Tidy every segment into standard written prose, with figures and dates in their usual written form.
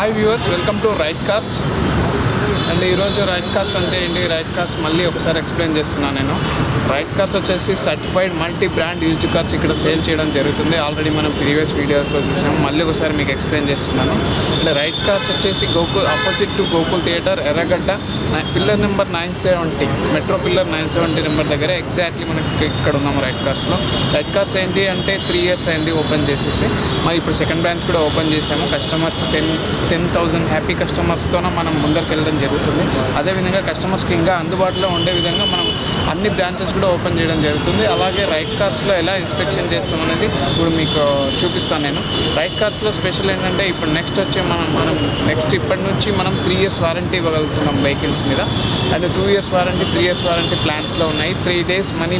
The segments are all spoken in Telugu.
Hi viewers, welcome to right cars. And ఈరోజు రైట్ కార్స్ అంటే ఏంటి, రైట్ కార్స్ మళ్ళీ ఒకసారి ఎక్స్ప్లెయిన్ చేస్తున్నాను నేను. రైట్ కార్స్ వచ్చేసి certified multi brand used cars ఇక్కడ సేల్ చేయడం జరుగుతుంది. ఆల్రెడీ మనం ప్రీవియస్ వీడియోస్లో చూసాము, మళ్ళీ ఒకసారి మీకు ఎక్స్ప్లెయిన్ చేస్తున్నాను. అండ్ రైట్ కార్స్ వచ్చేసి Gokul opposite to Gokul theatre, Erragadda, pillar number 970, metro pillar 970 number దగ్గర ఎగ్జాక్ట్లీ మనకి ఇక్కడ ఉన్నాము రైట్ కార్స్లో. రైట్ కార్స్ ఏంటి అంటే 3 years అయింది ఓపెన్ చేసేసి, మరి ఇప్పుడు సెకండ్ బ్రాంచ్ కూడా ఓపెన్ చేసాము. కస్టమర్స్ 10,000 హ్యాపీ కస్టమర్స్తోనే మనం ముందరికి వెళ్ళడం జరుగుతుంది. అదేవిధంగా కస్టమర్స్కి ఇంకా అందుబాటులో ఉండే విధంగా మనం అన్ని బ్రాంచెస్ కూడా ఓపెన్ చేయడం జరుగుతుంది. అలాగే రైట్ కార్స్లో ఎలా ఇన్స్పెక్షన్ చేస్తాం అనేది ఇప్పుడు మీకు చూపిస్తాను నేను. రైట్ కార్స్లో స్పెషల్ ఏంటంటే ఇప్పుడు నెక్స్ట్ వచ్చి మనం నెక్స్ట్ ఇప్పటి నుంచి మనం 3 years వారంటీ ఇవ్వగలుగుతున్నాం వెహికల్స్ మీద. And 2 years warranty, 3 years warranty ప్లాన్స్లో ఉన్నాయి. 3 days money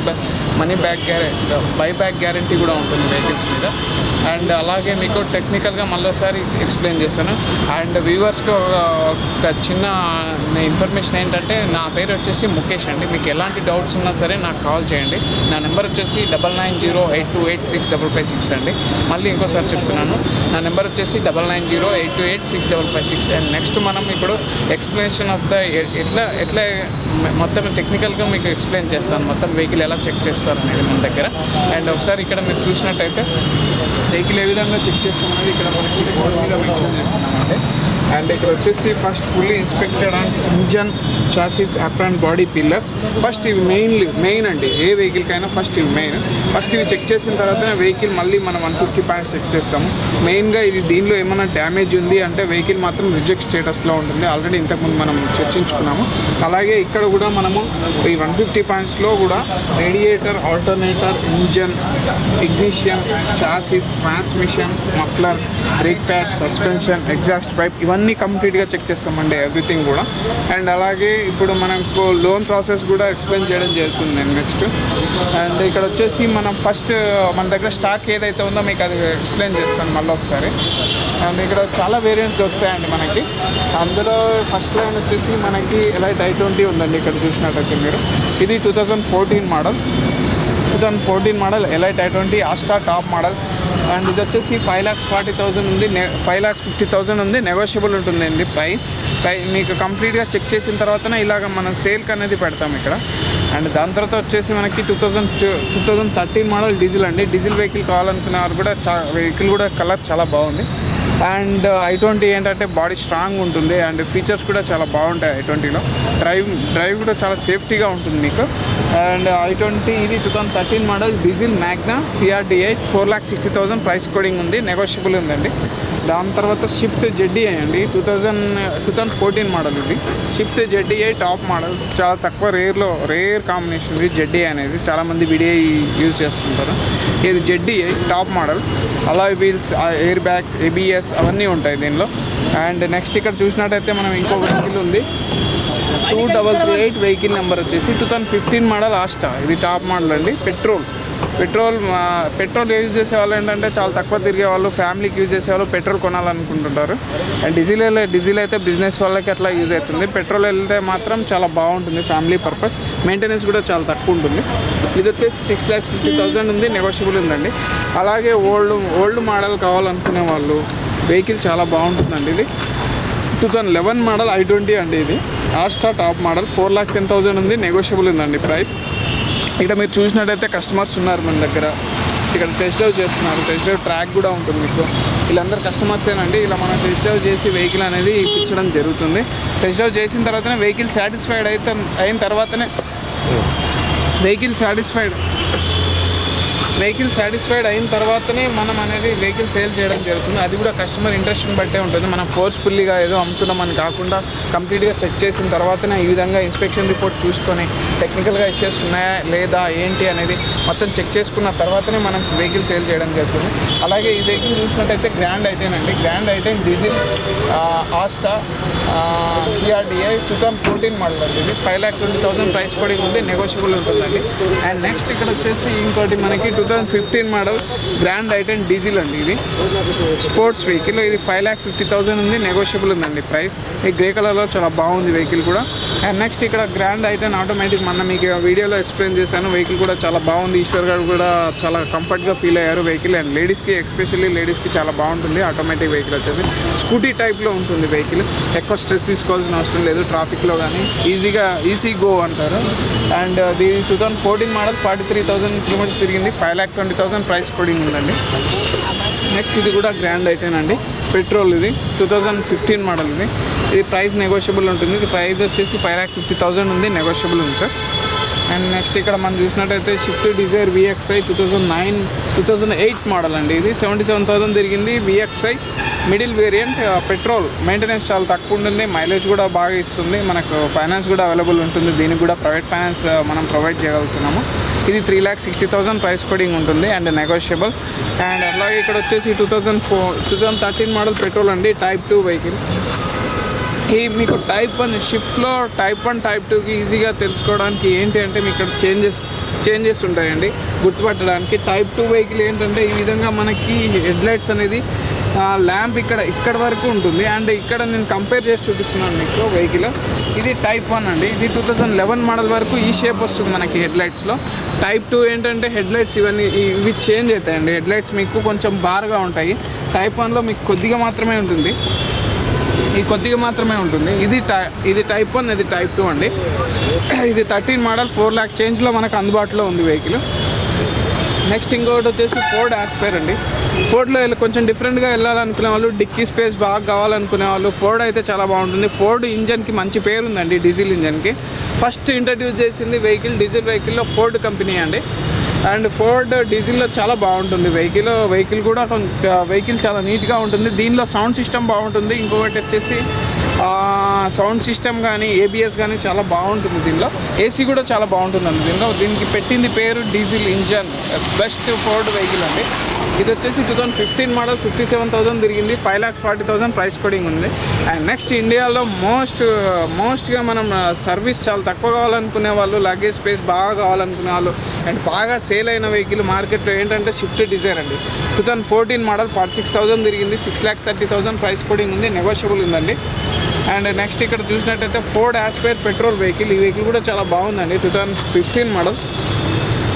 back buyback guarantee కూడా ఉంటుంది వెహికల్స్ మీద. అండ్ అలాగే మీకు టెక్నికల్గా మళ్ళీసారి ఎక్స్ప్లెయిన్ చేస్తాను. అండ్ వ్యూవర్స్కి ఒక చిన్న ఇన్ఫర్మేషన్ ఏంటంటే, నా పేరు వచ్చేసి ముఖేష్ అండి. మీకు ఎలాంటి డౌట్స్ ఉన్నా సరే నాకు కాల్ చేయండి. నా నెంబర్ వచ్చేసి 9908286556 అండి. మళ్ళీ ఇంకోసారి చెప్తున్నాను, నా నెంబర్ వచ్చేసి 9908286556. అండ్ నెక్స్ట్ మనం ఇప్పుడు ఎక్స్ప్లెనేషన్ ఆఫ్ ద ఎట్లా మొత్తం టెక్నికల్గా మీకు ఎక్స్ప్లెయిన్ చేస్తాను, మొత్తం వెహికల్ ఎలా చెక్ చేస్తారు అనేది మన దగ్గర. అండ్ ఒకసారి ఇక్కడ మీరు చూసినట్టయితే వెహికల్ ఏ విధంగా చెక్ చేస్తామనేది ఇక్కడ మనకి బోర్డు మీద మెన్షన్ చేస్తున్నామండి. అండ్ ఇక్కడ వచ్చేసి first fully inspected and engine, chassis, apron, body, pillars. First ఇవి మెయిన్ అండి. ఏ వెహికల్కైనా ఫస్ట్ ఇవి మెయిన్. ఫస్ట్ ఇవి చెక్ చేసిన తర్వాత వెహికల్ మళ్ళీ మనం 150 points చెక్ చేస్తాము. మెయిన్గా ఇది దీనిలో ఏమైనా డ్యామేజ్ ఉంది అంటే వెహికల్ మాత్రం రిజెక్ట్ స్టేటస్లో ఉంటుంది. ఆల్రెడీ ఇంతకుముందు మనం చర్చించుకున్నాము. అలాగే ఇక్కడ కూడా మనము ఈ 150 pointsలో కూడా radiator, alternator, engine, ignition, chassis, transmission, muffler, brake pads, suspension, exhaust pipe ఇవన్నీ కంప్లీట్గా చెక్ చేస్తామండి, ఎవ్రీథింగ్ కూడా. అండ్ అలాగే ఇప్పుడు మనకు లోన్ ప్రాసెస్ కూడా ఎక్స్ప్లెయిన్ చేయడం జరుగుతుంది నెక్స్ట్. అండ్ ఇక్కడ వచ్చేసి మనం ఫస్ట్ మన దగ్గర స్టాక్ ఏదైతే ఉందో మీకు అది ఎక్స్ప్లెయిన్ చేస్తాను మళ్ళీ ఒకసారి. అండ్ ఇక్కడ చాలా వేరియంట్స్ దొరుకుతాయండి మనకి. అందులో ఫస్ట్ లైన్ వచ్చేసి మనకి ఎలైట్ i20 ఉందండి. ఇక్కడ చూసినట్టయితే మీరు ఇది 2014 model elite i20 Asta top model. And ఇది వచ్చేసి 5,40,000 ఉంది, 5,50,000 ఉంది, నెగోషియబుల్ ఉంటుందండి ప్రైస్. మీకు కంప్లీట్గా చెక్ చేసిన తర్వాతనే ఇలాగ మనం సేల్కి అనేది పెడతాం ఇక్కడ. అండ్ దాని తర్వాత వచ్చేసి మనకి 2013 మోడల్ డీజిల్ అండి. డీజిల్ వెహికల్ కావాలనుకునే వారు కూడా వెహికల్ కూడా కలర్ చాలా బాగుంది. అండ్ i20 ఏంటంటే బాడీ స్ట్రాంగ్ ఉంటుంది అండ్ ఫీచర్స్ కూడా చాలా బాగుంటాయి i20లో. డ్రైవ్ కూడా చాలా సేఫ్టీగా ఉంటుంది మీకు. అండ్ i20 ఇది 2013 model diesel Magna CRDI 4,60,000 price coding ఉంది, నెగోషియబుల్ ఉందండి. దాని తర్వాత షిఫ్ట్ ZDI అండి, 2014 మోడల్ ఇది. షిఫ్ట్ ZDI టాప్ మోడల్, చాలా తక్కువ రేర్ కాంబినేషన్ ఇది ZDI అనేది. చాలామంది VDI యూజ్ చేస్తుంటారు. ఇది ZDI top model. Alloy wheels, air bags, ABS అవన్నీ ఉంటాయి దీనిలో. అండ్ నెక్స్ట్ ఇక్కడ చూసినట్టయితే మనం ఇంకో వెహికల్ ఉంది, 2338 వెహికల్ నెంబర్ వచ్చేసి 2015 మోడల్ ఆస్టా. ఇది టాప్ మోడల్ అండి. పెట్రోల్ యూజ్ చేసే వాళ్ళు ఏంటంటే చాలా తక్కువ తిరిగే వాళ్ళు, ఫ్యామిలీకి యూజ్ చేసే వాళ్ళు పెట్రోల్ కొనాలనుకుంటుంటారు. అండ్ డీజిల్ అయితే బిజినెస్ వాళ్ళకి అట్లా యూజ్ అవుతుంది. పెట్రోల్ వెళ్తే మాత్రం చాలా బాగుంటుంది ఫ్యామిలీ పర్పస్. మెయింటెనెన్స్ కూడా చాలా తక్కువ ఉంటుంది. ఇది వచ్చేసి 6,50,000 ఉంది, నెగోషియబుల్ ఉందండి. అలాగే ఓల్డ్ మోడల్ కావాలనుకునే వాళ్ళు వెహికల్ చాలా బాగుంటుందండి. ఇది 2011 మోడల్ i20 అండి. ఇది ఆస్టా టాప్ మోడల్, 4,10,000 ఉంది, నెగోషియబుల్ ఉందండి ప్రైస్. ఇక్కడ మీరు చూసినట్టయితే కస్టమర్స్ ఉన్నారు మన దగ్గర. ఇక్కడ టెస్ట్ డ్రైవ్ చేస్తున్నారు. టెస్ట్ డ్రైవ్ ట్రాక్ కూడా ఉంటుంది మీకు. వీళ్ళందరూ కస్టమర్సేనండి. ఇలా మనం టెస్ట్ డ్రైవ్ చేసి వెహికల్ అనేది ఇప్పించడం జరుగుతుంది. టెస్ట్ డ్రైవ్ చేసిన తర్వాతనే వెహికల్ సాటిస్ఫైడ్ అయిన తర్వాతనే వెహికల్ సాటిస్ఫైడ్ అయిన తర్వాతనే మనం అనేది వెహికల్ సేల్ చేయడం జరుగుతుంది. అది కూడా కస్టమర్ ఇంట్రెస్ట్ని బట్టే ఉంటుంది. మనం ఫోర్స్ఫుల్లీగా ఏదో అమ్ముతున్నామని కాకుండా కంప్లీట్గా చెక్ చేసిన తర్వాతనే ఈ విధంగా ఇన్స్పెక్షన్ రిపోర్ట్ చూసుకొని టెక్నికల్గా ఇష్యూస్ ఉన్నాయా లేదా ఏంటి అనేది మొత్తం చెక్ చేసుకున్న తర్వాతనే మనం వెహికల్ సేల్ చేయడం జరుగుతుంది. అలాగే ఈ వెహికల్ చూసినట్టయితే గ్రాండ్ i10 అండి. Grand i10 diesel Asta CRDI 2014 model అండి. ఇది 5,20,000 ప్రైస్ కోడింగ్ ఉంది, నెగోషియబుల్ ఉంటుందండి. అండ్ నెక్స్ట్ ఇక్కడ వచ్చేసి ఇంకోటి మనకి 2015 మోడల్ గ్రాండ్ ఐటెన్ డీజిల్ అండి. ఇది స్పోర్ట్స్ వెహికల్. ఇది 5,50,000 ఉంది, నెగోషియబుల్ ఉందండి ప్రైస్. ఈ గ్రే కలర్లో చాలా బాగుంది వెహికల్ కూడా. అండ్ నెక్స్ట్ ఇక్కడ గ్రాండ్ ఐటెన్ ఆటోమేటిక్ మొన్న మీకు వీడియోలో ఎక్స్ప్లెయిన్ చేశాను. వెహికల్ కూడా చాలా బాగుంది. ఈశ్వర్ గారు కూడా చాలా కంఫర్ట్గా ఫీల్ అయ్యారు వెహికల్. అండ్ లేడీస్కి ఎస్పెషల్లీ లేడీస్కి చాలా బాగుంటుంది. ఆటోమేటిక్ వెహికల్ వచ్చేసి స్కూటీ టైప్లో ఉంటుంది వెహికల్. ఎక్కువ స్ట్రెస్ తీసుకోవాల్సిన అవసరం లేదు ట్రాఫిక్లో కానీ. ఈజీ గో అంటారు. అండ్ ఇది 2014 మోడల్ 43,000 కిలోమీటర్స్ తిరిగింది. 5,20,000 ప్రైస్ కోడింగ్ ఉందండి. నెక్స్ట్ ఇది కూడా గ్రాండ్ ఐటెన్ అండి, పెట్రోల్. ఇది 2015 మోడల్. ఇది ప్రైస్ నెగోషియబుల్ ఉంటుంది. ఇది ప్రైస్ వచ్చేసి 5,50,000 ఉంది, నెగోషియబుల్ ఉంది సార్. అండ్ నెక్స్ట్ ఇక్కడ మనం చూసినట్టయితే షిఫ్ట్ డిజైర్ VXI 2008 మోడల్ అండి. ఇది 77,000 తిరిగింది. VXI middle variant, petrol. Maintenance చాలా తక్కువ ఉంటుంది, మైలేజ్ కూడా బాగా ఇస్తుంది. మనకు ఫైనాన్స్ కూడా అవైలబుల్ ఉంటుంది. దీనికి కూడా ప్రైవేట్ ఫైనాన్స్ మనం ప్రొవైడ్ చేయగలుగుతున్నాము. ఇది 3,60,000 ప్రైస్ కోడింగ్ ఉంటుంది అండ్ నెగోషియబుల్. అండ్ అలాగే ఇక్కడ వచ్చేసి 2013 మోడల్ పెట్రోల్ అండి, టైప్ 2 వెహికల్. ఈ మీకు టైప్ 1 షిఫ్ట్లో టైప్ 1 టైప్ 2కి ఈజీగా తెలుసుకోవడానికి ఏంటి అంటే మీకు ఇక్కడ చేంజెస్ ఉంటాయండి గుర్తుపట్టడానికి. టైప్ 2 వెహికల్ ఏంటంటే ఈ విధంగా మనకి హెడ్లైట్స్ అనేది ల్యాంప్ ఇక్కడ వరకు ఉంటుంది. అండ్ ఇక్కడ నేను కంపేర్ చేసి చూపిస్తున్నాను మీకు వెహికల్. ఇది టైప్ 1 అండి. ఇది 2011 మోడల్ వరకు ఈ షేప్ వస్తుంది మనకి హెడ్లైట్స్లో. టైప్ 2 ఏంటంటే హెడ్లైట్స్ ఇవి చేంజ్ అవుతాయండి. హెడ్లైట్స్ మీకు కొంచెం బార్గా ఉంటాయి. టైప్ 1లో మీకు కొద్దిగా మాత్రమే ఉంటుంది. ఇది టైప్ 1, ఇది టైప్ 2 అండి. ఇది 13 మోడల్ 4 lakh చేంజ్లో మనకు అందుబాటులో ఉంది వెహికల్. నెక్స్ట్ ఇంకొకటి వచ్చేసి ఫోర్డ్ ఆస్పైర్ అండి. ఫోర్డ్లో కొంచెం డిఫరెంట్గా వెళ్ళాలనుకునే వాళ్ళు, డిక్కీ స్పేస్ బాగా కావాలనుకునే వాళ్ళు ఫోర్డ్ అయితే చాలా బాగుంటుంది. ఫోర్డ్ ఇంజన్కి మంచి పేరు ఉందండి, డీజిల్ ఇంజన్కి. ఫస్ట్ ఇంట్రడ్యూస్ చేసింది డీజిల్ వెహికల్లో ఫోర్డ్ కంపెనీ అండి. అండ్ ఫోర్డ్ డీజిల్లో చాలా బాగుంటుంది వెహికల్ కూడా వెహికల్ చాలా నీట్గా ఉంటుంది. దీనిలో సౌండ్ సిస్టమ్ బాగుంటుంది. ఇంకొకటి వచ్చేసి సౌండ్ సిస్టమ్ కానీ ABS కానీ చాలా బాగుంటుంది. దీనిలో AC కూడా చాలా బాగుంటుందండి. దీనికి పెట్టింది పేరు diesel engine. Best Ford vehicle అండి. ఇది వచ్చేసి 2015 మోడల్ 57,000 తిరిగింది. 5,40,000 ప్రైస్ కోడింగ్ ఉంది. అండ్ నెక్స్ట్ ఇండియాలో మోస్ట్గా మనం సర్వీస్ చాలా తక్కువ కావాలనుకునే వాళ్ళు, లగేజ్ స్పేస్ బాగా కావాలనుకునే వాళ్ళు, అండ్ బాగా సేల్ అయిన వెహికల్ మార్కెట్లో ఏంటంటే షిఫ్ట్ డిజైర్ అండి. 2014 మోడల్ 46,000 తిరిగింది. 6,30,000 ప్రైస్ కోడింగ్ ఉంది, నెగోషియబుల్ ఉందండి. అండ్ నెక్స్ట్ ఇక్కడ చూసినట్టయితే ఫోర్డ్ ఆస్పైర్ పెట్రోల్ వెహికల్. ఈ వెహికల్ కూడా చాలా బాగుందండి. 2015 మోడల్,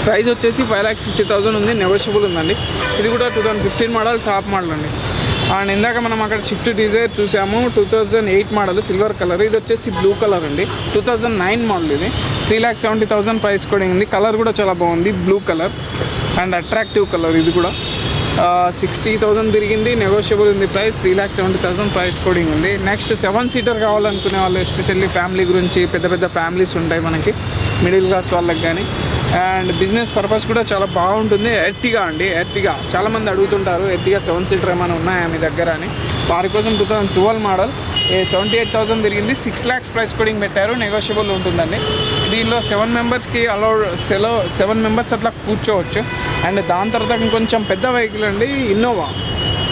ప్రైస్ వచ్చేసి 5,50,000 ఉంది, నెగోషియబుల్ ఉందండి. ఇది కూడా 2015 మోడల్, టాప్ మోడల్ అండి. అండ్ ఇందాక మనం అక్కడ షిఫ్ట్ డిజైర్ చూసాము, 2008 మోడల్ సిల్వర్ కలర్. ఇది వచ్చేసి బ్లూ కలర్ అండి, 2009 మోడల్. ఇది 3,70,000 ప్రైస్ కోడింగ్ ఉంది. కలర్ కూడా చాలా బాగుంది, blue colour and attractive colour. ఇది కూడా 60,000 తిరిగింది, నెగోషియబుల్ ఉంది ప్రైస్. 3,70,000 ప్రైస్ కోడింగ్ ఉంది. నెక్స్ట్ 7 సీటర్ కావాలనుకునే వాళ్ళు, ఎస్పెషల్లీ ఫ్యామిలీ గురించి, పెద్ద ఫ్యామిలీస్ ఉంటాయి మనకి, మిడిల్ క్లాస్ వాళ్ళకి కానీ. అండ్ బిజినెస్ పర్పస్ కూడా చాలా బాగుంటుంది. ఎర్టిగా అండి, ఎర్టిగా చాలామంది అడుగుతుంటారు, ఎర్టిగా 7 సీటర్ ఏమైనా ఉన్నాయా మీ దగ్గర అని. వారి కోసం 2012 మోడల్ 78,000 తిరిగింది. 6 lakhs ప్రైస్ కోడింగ్ పెట్టారు, నెగోషియబుల్ ఉంటుందండి. దీనిలో 7 మెంబర్స్కి సెవెన్ మెంబర్స్ అట్లా కూర్చోవచ్చు. అండ్ దాని తర్వాత ఇంకొంచెం పెద్ద వెహికల్ అండి, ఇన్నోవా.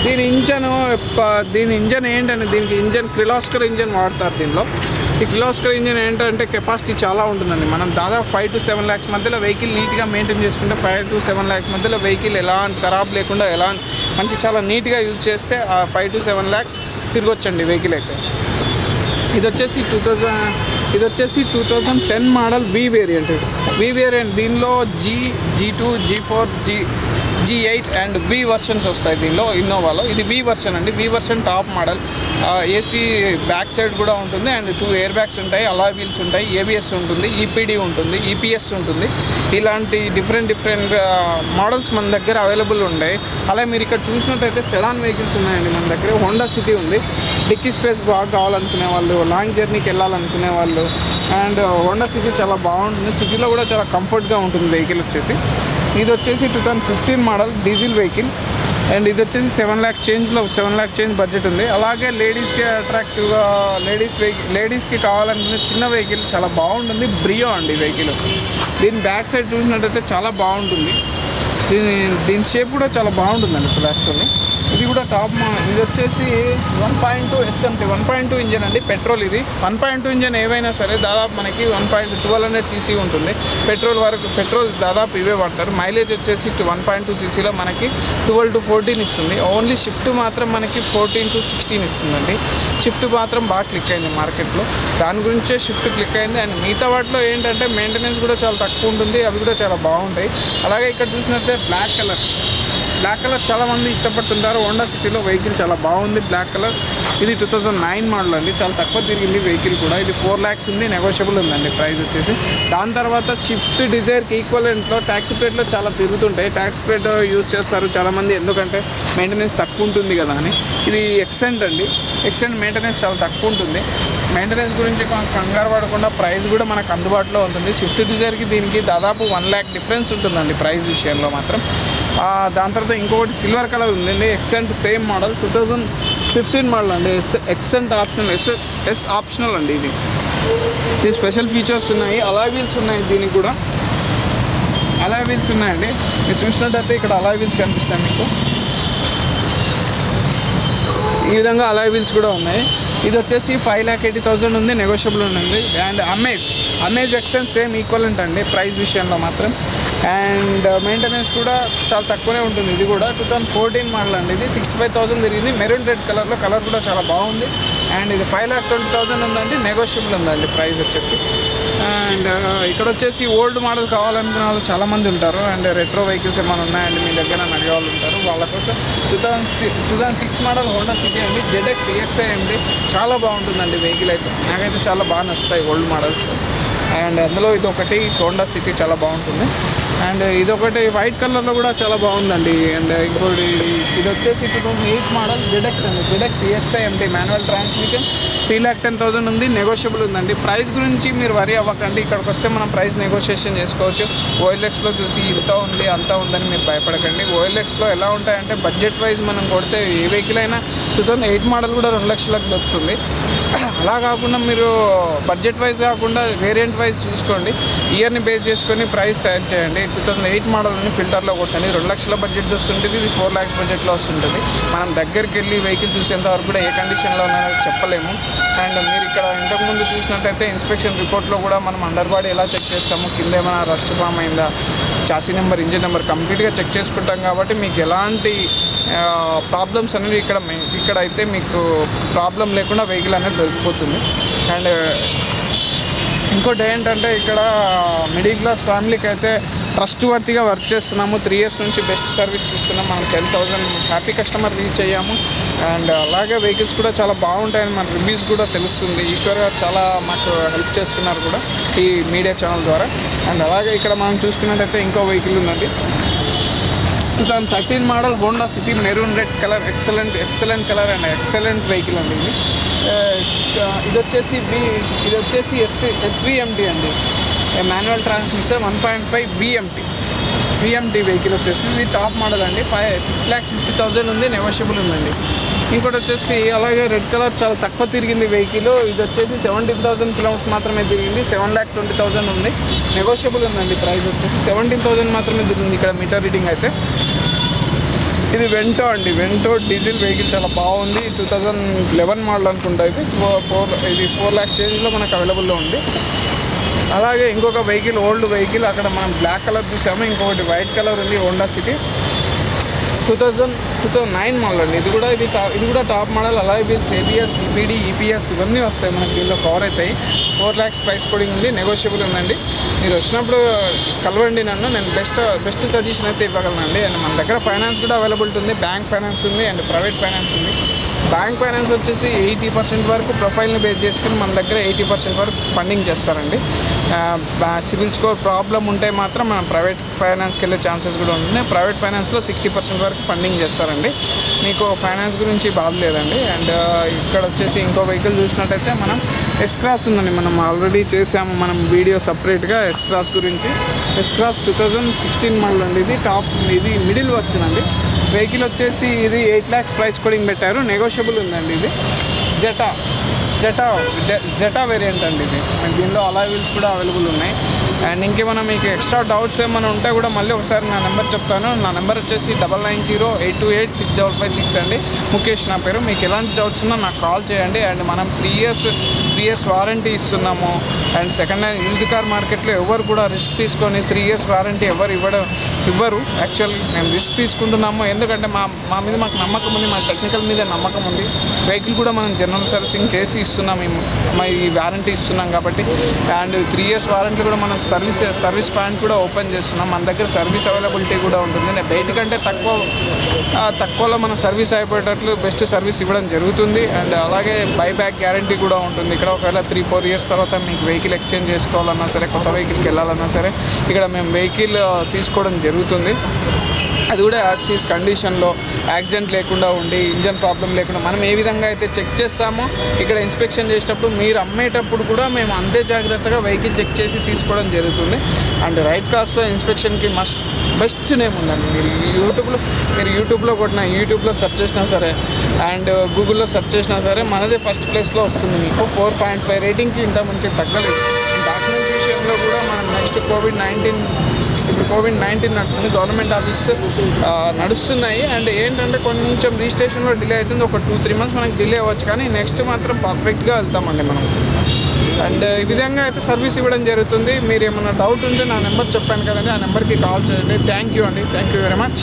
దీని ఇంజన్ ఏంటంటే దీనికి కిర్లోస్కర్ ఇంజన్ వాడతారు దీనిలో. ఈ కిర్లోస్కర్ ఇంజన్ ఏంటంటే కెపాసిటీ చాలా ఉంటుందండి. మనం దాదాపు 5 to 7 lakhs మధ్యలో వెహికల్ నీట్గా మెయింటైన్ చేసుకుంటే 5 to 7 lakhs మధ్యలో వెహికల్ ఖరాబ్ లేకుండా చాలా నీట్గా యూజ్ చేస్తే ఆ 5 to 7 lakhs తిరగొచ్చండి వెహికల్ అయితే. ఇది వచ్చేసి 2010 మోడల్ V వేరియంట్. దీనిలో G2, G4, G8 and V versions వస్తాయి దీనిలో, ఇన్నోవాలో. ఇది V వర్షన్ అండి. V version top model. AC back side కూడా ఉంటుంది అండ్ 2 ఎయిర్ బ్యాగ్స్ ఉంటాయి, అలాయ్ వీల్స్ ఉంటాయి, ABS ఉంటుంది, EPD ఉంటుంది, EPS ఉంటుంది. ఇలాంటి డిఫరెంట్ మోడల్స్ మన దగ్గర అవైలబుల్ ఉన్నాయి. అలాగే మీరు ఇక్కడ చూసినట్టయితే సెడాన్ వెహికల్స్ ఉన్నాయండి మన దగ్గర. హోండా సిటీ ఉంది, డిక్కీ స్పేస్ బాగా కావాలనుకునే వాళ్ళు, లాంగ్ జర్నీకి వెళ్ళాలనుకునే వాళ్ళు. అండ్ హోండా సిటీ చాలా బాగుంటుంది, సిటీలో కూడా చాలా కంఫర్ట్గా ఉంటుంది వెహికల్ వచ్చేసి. ఇది వచ్చేసి 2015 మోడల్ డీజిల్ వెహికల్. అండ్ ఇది వచ్చేసి 7 lakhs చేంజ్ బడ్జెట్ ఉంది. అలాగే లేడీస్కి అట్రాక్టివ్గా లేడీస్కి కావాలనుకునే చిన్న వెహికల్ చాలా బాగుంటుంది, బ్రియో అండి వెహికల్. దీని బ్యాక్ సైడ్ చూసినట్టయితే చాలా బాగుంటుంది. దీని షేప్ కూడా చాలా బాగుంటుందండి అసలు యాక్చువల్లీ. ఇది కూడా టాప్ ఇది వచ్చేసి 1.2 SMT 1.2 ఇంజన్ అండి, పెట్రోల్. ఇది 1.2 ఇంజన్ ఏవైనా సరే దాదాపు మనకి 1200 cc ఉంటుంది. పెట్రోల్ దాదాపు ఇవే పడతారు. మైలేజ్ వచ్చేసి 1.2 cc మనకి 12 to 14 ఇస్తుంది. ఓన్లీ షిఫ్ట్ మాత్రం మనకి 14 to 16 ఇస్తుందండి. షిఫ్ట్ మాత్రం బాగా క్లిక్ అయింది మార్కెట్లో, దాని గురించే షిఫ్ట్ క్లిక్ అయింది. అండ్ మిగతా వాటిలో ఏంటంటే మెయింటెనెన్స్ కూడా చాలా తక్కువ ఉంటుంది, అవి కూడా చాలా బాగుంటాయి. అలాగే ఇక్కడ చూసినట్టే బ్లాక్ కలర్ చాలామంది ఇష్టపడుతుంటారు. హోండా సిటీలో వెహికల్ చాలా బాగుంది. బ్లాక్ కలర్ ఇది 2009 మోడల్ అండి, చాలా తక్కువ తిరిగింది వెహికల్ కూడా. ఇది 4 lakhs ఉంది, నెగోషియబుల్ ఉందండి ప్రైస్ వచ్చేసి. దాని తర్వాత స్విఫ్ట్ డిజైర్కి ఈక్వలెంట్లో ట్యాక్సీ ప్లేట్లో చాలా తిరుగుతుంటాయి. ట్యాక్సీ ప్లేట్ యూజ్ చేస్తారు చాలామంది, ఎందుకంటే మెయింటెనెన్స్ తక్కువ ఉంటుంది కదా అని. ఇది ఎక్సెంట్ అండి, ఎక్సెంట్ మెయింటెనెన్స్ చాలా తక్కువ ఉంటుంది. మెయింటెనెన్స్ గురించి కంగారు పడకుండా ప్రైస్ కూడా మనకు అందుబాటులో ఉంటుంది. స్విఫ్ట్ డిజైర్కి దీనికి దాదాపు 1 lakh డిఫరెన్స్ ఉంటుందండి ప్రైస్ విషయంలో మాత్రం. దాని తర్వాత ఇంకొకటి సిల్వర్ కలర్ ఉందండి, ఎక్సెంట్ సేమ్ మోడల్ 2015 మోడల్ అండి. ఎక్సెంట్ ఆప్షనల్, ఎస్ ఆప్షనల్ అండి. ఇది స్పెషల్ ఫీచర్స్ ఉన్నాయి, అలాయ్ వీల్స్ ఉన్నాయి. దీనికి కూడా అలాయ్ వీల్స్ ఉన్నాయండి. మీరు చూసినట్టయితే ఇక్కడ అలాయ్ వీల్స్ కనిపిస్తాయి మీకు, ఈ విధంగా అలాయ్ వీల్స్ కూడా ఉన్నాయి. ఇది వచ్చేసి 5,80,000 ఉంది, నెగోషియబుల్ ఉంది. అండ్ అమేజ్ ఎక్సెంట్ సేమ్ ఈక్వలెంట్ అండి ప్రైస్ విషయంలో మాత్రం. అండ్ మెయింటెనెన్స్ కూడా చాలా తక్కువనే ఉంటుంది. ఇది కూడా 2014 మోడల్ అండి. ఇది 65,000 తిరిగింది, మెరూన్ రెడ్ కలర్లో. కలర్ కూడా చాలా బాగుంది. అండ్ ఇది 5,20,000 ఉందండి, నెగోషియబుల్ ఉందండి ప్రైస్ వచ్చేసి. అండ్ ఇక్కడ వచ్చేసి ఓల్డ్ మోడల్ కావాలనుకునే వాళ్ళు చాలామంది ఉంటారు. అండ్ రెట్రో వెహికల్స్ ఏమైనా ఉన్నాయండి మీ దగ్గర అడిగే వాళ్ళు ఉంటారు, వాళ్ళ కోసం 2006 మోడల్ హోండా సిటీ అండి, ZX EXI అండి. చాలా బాగుంటుందండి వెహికల్ అయితే, నాకైతే చాలా బాగా నచ్చుతాయి ఓల్డ్ మోడల్స్. అండ్ అందులో ఇది ఒకటి హోండా సిటీ చాలా బాగుంటుంది. అండ్ ఇదొకటి వైట్ కలర్లో కూడా చాలా బాగుందండి. అండ్ ఇంకోటి ఇది వచ్చేసి 2008 మోడల్ ZX అండి, ZX EXI MT manual transmission. 3,10,000 ఉంది, నెగోషియబుల్ ఉందండి. ప్రైస్ గురించి మీరు వరీ అవ్వకండి, ఇక్కడికి వస్తే మనం ప్రైస్ నెగోషియేషన్ చేసుకోవచ్చు. OLXలో చూసి ఇంత ఉంది అంత ఉందని మీరు భయపడకండి. OLXలో ఎలా ఉంటాయంటే బడ్జెట్ వైజ్ మనం కొడితే ఏ వెహికల్ అయినా 2008 మోడల్ కూడా 2 లక్షలకు దొరుకుతుంది. అలా కాకుండా మీరు బడ్జెట్ వైజ్ కాకుండా వేరియంట్ వైజ్ చూసుకోండి, ఇయర్ని బేస్ చేసుకొని ప్రైస్ తయారు చేయండి. 2008 మోడల్ అని ఫిల్టర్లో కొట్టండి, 2 లక్షల బడ్జెట్ వస్తుంటుంది, ఇది 4 lakhs బడ్జెట్లో వస్తుంటుంది. మనం దగ్గరికి వెళ్ళి వెహికల్ చూసేంత వరకు కూడా ఏ కండిషన్లో ఉన్నాయో చెప్పలేము. అండ్ మీరు ఇక్కడ ఇంతకుముందు చూసినట్టయితే ఇన్స్పెక్షన్ రిపోర్ట్లో కూడా మనం అండర్ బాడీ ఎలా చెక్ చేస్తాము, కింద ఏమైనా రస్ట్ ఫామ్ అయిందా, చాసీ నెంబర్, ఇంజిన్ నెంబర్ కంప్లీట్గా చెక్ చేసుకుంటాం. కాబట్టి మీకు ఎలాంటి ప్రాబ్లమ్స్ అనేవి ఇక్కడ అయితే మీకు ప్రాబ్లం లేకుండా వెహికల్ అనేది దొరికిపోతుంది. అండ్ ఇంకోటి ఏంటంటే ఇక్కడ మిడిల్ క్లాస్ ఫ్యామిలీకి అయితే ట్రస్ట్ వర్తిగా వర్క్ చేస్తున్నాము. 3 years నుంచి బెస్ట్ సర్వీస్ ఇస్తున్నాం. మనం 10,000 హ్యాపీ కస్టమర్ రీచ్ అయ్యాము. అండ్ అలాగే వెహికల్స్ కూడా చాలా బాగుంటాయని మన రివ్యూస్ కూడా తెలుస్తుంది. ఈశ్వర్ గారు చాలా మాకు హెల్ప్ చేస్తున్నారు కూడా ఈ మీడియా ఛానల్ ద్వారా. అండ్ అలాగే ఇక్కడ మనం చూసుకున్నట్టయితే ఇంకో వెహికల్ ఉందండి, 2013 model Honda city maroon red colour, excellent colour and excellent vehicle అండి. ఇది వచ్చేసి SVMT అండి, మాన్యువల్ ట్రాన్స్మిషన్ 1.5 VMT వెహికల్ వచ్చేసి. ఇది టాప్ మోడల్ అండి, 6,50,000 ఉంది, నెగోషియబుల్ ఉందండి. ఇంకోటి వచ్చేసి అలాగే రెడ్ కలర్ చాలా తక్కువ తిరిగింది వెహికల్. ఇది వచ్చేసి 17,000 kilometers మాత్రమే తిరిగింది, 7,20,000 ఉంది, నెగోషియబుల్ ఉందండి. ప్రైస్ వచ్చేసి 17,000 మాత్రమే తిరిగింది ఇక్కడ మీటర్ రీడింగ్ అయితే. ఇది వెంటో అండి, వెంటో డీజిల్ వెహికల్ చాలా బాగుంది. 2011 మోడల్ అనుకుంటా. ఇది 4 lakhs చేంజ్లో మనకు అవైలబుల్లో ఉంది. అలాగే ఇంకొక వెహికల్, ఓల్డ్ వెహికల్, అక్కడ మనం బ్లాక్ కలర్ చూసాము. ఇంకొకటి వైట్ కలర్ ఉంది, హోండా సిటీ 2009 మోడల్ అండి. ఇది కూడా టాప్ మోడల్. అలాగే వీల్స్, ABS, EPD, EPS ఇవన్నీ వస్తాయి మనకి, దీనిలో కవర్ అవుతాయి. 4 lakhs ప్రైస్ కోడింగ్ ఉంది, నెగోషియబుల్ ఉందండి. మీరు వచ్చినప్పుడు కలవండి నన్ను, నేను బెస్ట్ సజెషన్ అయితే ఇవ్వగలనండి. అండ్ మన దగ్గర ఫైనాన్స్ కూడా అవైలబిలిటీ ఉంది, బ్యాంక్ ఫైనాన్స్ ఉంది అండ్ ప్రైవేట్ ఫైనాన్స్ ఉంది. బ్యాంక్ ఫైనాన్స్ వచ్చేసి 80% వరకు ప్రొఫైల్ని బేస్ చేసుకుని మన దగ్గర 80% వరకు ఫండింగ్ చేస్తారండి. సిబిల్ స్కోర్ ప్రాబ్లం ఉంటే మాత్రం మనం ప్రైవేట్ ఫైనాన్స్కి వెళ్ళే ఛాన్సెస్ కూడా ఉన్నాయి. ప్రైవేట్ ఫైనాన్స్లో 60% వరకు ఫండింగ్ చేస్తారండి, మీకు ఫైనాన్స్ గురించి బాధ లేదండి. అండ్ ఇక్కడ వచ్చేసి ఇంకో వెహికల్ చూసినట్టయితే మనం S-Cross ఉందండి, మనం ఆల్రెడీ చేసాము మనం వీడియో సపరేట్గా S-Cross గురించి. S-Cross 2016 మోడల్ అండి. ఇది మిడిల్ వర్షన్ అండి. వెహికల్ వచ్చేసి ఇది 8 lakhs ప్రైస్ కోడింగ్ పెట్టారు, నెగోషియబుల్ ఉందండి. ఇది జెటా వేరియంట్ అండి. ఇది దీనిలో అలాయ్ వీల్స్ కూడా అవైలబుల్ ఉన్నాయి. అండ్ ఇంకేమైనా మీకు ఎక్స్ట్రా డౌట్స్ ఏమైనా ఉంటే కూడా మళ్ళీ ఒకసారి నా నెంబర్ చెప్తాను. నా నెంబర్ వచ్చేసి 9908286556 అండి. ముఖేష్ నా పేరు. మీకు ఎలాంటి డౌట్స్ ఉన్నా నాకు కాల్ చేయండి. అండ్ మనం 3 ఇయర్స్ వారంటీ ఇస్తున్నాము. And second hand used car మార్కెట్లో ఎవరు కూడా రిస్క్ తీసుకొని 3 ఇయర్స్ వారంటీ ఇవ్వరు. యాక్చువల్లీ మేము రిస్క్ తీసుకుంటున్నాము, ఎందుకంటే మాకు నమ్మకం ఉంది, మా టెక్నికల్ మీద నమ్మకం ఉంది. వెహికల్ కూడా మనం జనరల్ సర్వీసింగ్ చేసి ఇస్తున్నాం, ఈ వారంటీ ఇస్తున్నాం కాబట్టి. అండ్ 3 ఇయర్స్ వారంటీ కూడా మనం సర్వీస్ పాయింట్ కూడా ఓపెన్ చేస్తున్నాం. మన దగ్గర సర్వీస్ అవైలబిలిటీ కూడా ఉంటుంది. బయటకంటే తక్కువలో మన సర్వీస్ అయిపోయేటట్లు బెస్ట్ సర్వీస్ ఇవ్వడం జరుగుతుంది. అండ్ అలాగే బైబ్యాక్ గ్యారంటీ కూడా ఉంటుంది. ఇక్కడ ఒకవేళ 3-4 ఇయర్స్ తర్వాత మీకు వెహికల్ ఎక్స్చేంజ్ చేసుకోవాలన్నా సరే, కొత్త వెహికల్కి వెళ్ళాలన్నా సరే, ఇక్కడ మేము వెహికల్ తీసుకోవడం జరుగుతుంది. అది కూడా యాజ్ కండిషన్లో యాక్సిడెంట్ లేకుండా ఉండి, ఇంజన్ ప్రాబ్లం లేకుండా మనం ఏ విధంగా అయితే చెక్ చేస్తామో ఇక్కడ ఇన్స్పెక్షన్ చేసేటప్పుడు, మీరు అమ్మేటప్పుడు కూడా మేము అంతే జాగ్రత్తగా వెహికల్ చెక్ చేసి తీసుకోవడం జరుగుతుంది. అండ్ రైట్ కార్స్లో ఇన్స్పెక్షన్కి బెస్ట్ నేమ్ ఉందండి. మీరు యూట్యూబ్లో యూట్యూబ్లో సెర్చ్ చేసినా సరే, అండ్ గూగుల్లో సెర్చ్ చేసినా సరే, మనదే ఫస్ట్ ప్లేస్లో వస్తుంది. మీకు 4.5 రేటింగ్కి ఇంత మంచి తగ్గలేదు. డాక్యుమెంట్ విషయంలో కూడా మనం నెక్స్ట్ కోవిడ్-19 నడుస్తుంది, గవర్నమెంట్ ఆఫీస్ నడుస్తున్నాయి. అండ్ ఏంటంటే కొంచెం రిజిస్ట్రేషన్లో డిలే అవుతుంది. ఒక 2-3 మంత్స్ మనకి డిలే అవ్వచ్చు, కానీ నెక్స్ట్ మాత్రం పర్ఫెక్ట్గా వెళ్తామండి మనం. అండ్ ఈ విధంగా అయితే సర్వీస్ ఇవ్వడం జరుగుతుంది. మీరు ఏమైనా డౌట్ ఉంటే నా నెంబర్ చెప్పాను కదండి, ఆ నెంబర్కి కాల్ చేయండి. థ్యాంక్ యూ అండి. Thank you very much.